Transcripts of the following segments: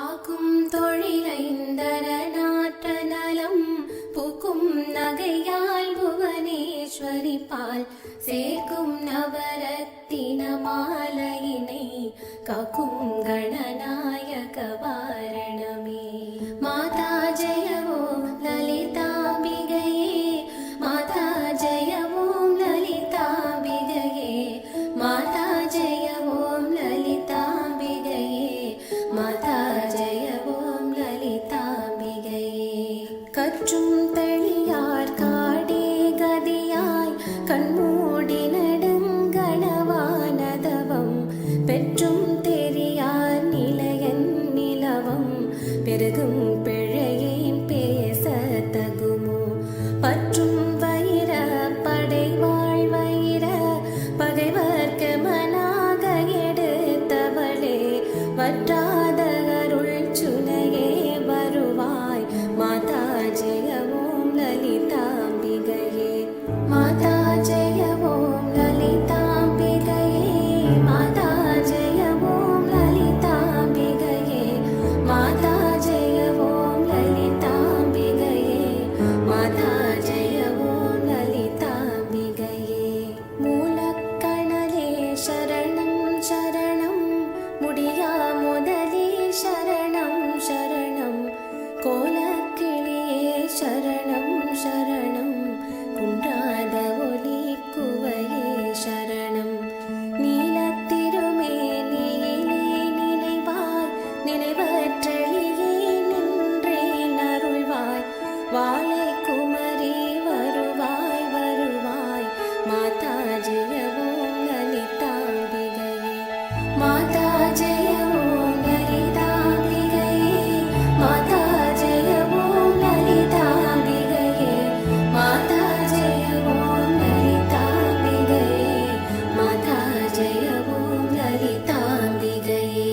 ஆக்கும் தொழிலைந்தர நாற்ற நலம் பூக்கும் நகையால் புவனேஸ்வரி பால் சேர்க்கும் நவரத்தின மாலையினை காக்கும் கணநாயக வாரணமே. மாதா ஜெய ஓம் லலிதாம்பிகையே, மாதா ஜெய ஓம் லலிதாம்பிகையே, மாதா ஜெய ஓம் லலிதாம்பிகையே, மாதா ஜெய ஓம் லலிதாம்பிகையே. கற்றும் தெளியார் காடே கதியாய் கண்மூடி நடுங்கணவானதவம் பெற்றும் தெரியார் நிலையன் நிலவம் பெருகும் பிழையேன் பேச தகுமோ. பற்றும் வயிற படைவாழ் வயிற பகைவர்க்கு மனாக எடுத்தவளே, வற்றாத அருள் சுனையே வருவாய். மாதா ஜெய ஓம் லலிதாம்பிகையே, மாதா ஜெய ஓம் லலிதாம்பிகையே, மாதா ஜெய ஓம் லலிதாம்பிகையே, மாதா ஜெய ஓம் லலிதாம்பிகையே, மாதா ஜெய ஓம் லலிதாம்பிகையே. மூலக்கணலே சரணம் சரணம், முடியா முதலே சரணம் சரணம், கோலக்கிளியே சரணம் சரணம், குன்றாத ஒலி குவையே சரணம். நீலத்திருமேனியிலே நினைவாய் நினைவற்றளியே நின்றேன் அருள்வாய். வாழை குமரி வருவாய் வருவாய். மாதா ஜெய ஓம் லலிதாம்பிகையே, மாதா ஜெய ஓம் லலிதாம்பிகையே, மாதா ஜெய ஓம் லலிதாம்பிகையே, மாதா ஜெய ஓம் லலிதாம்பிகையே, மாதா ஜெய ஓம் லலிதாம்பிகையே.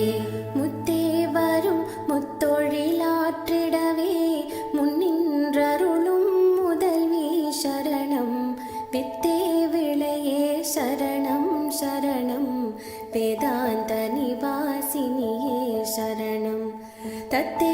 முத்தே வரும் முத்தொழிலாற்றிடவே முன்னின்றருளும் முதல்வி சரணம். வித்தே விளையே சரணம் சரணம், வேதாந்த நிவாசினியே சரணம். தத்தே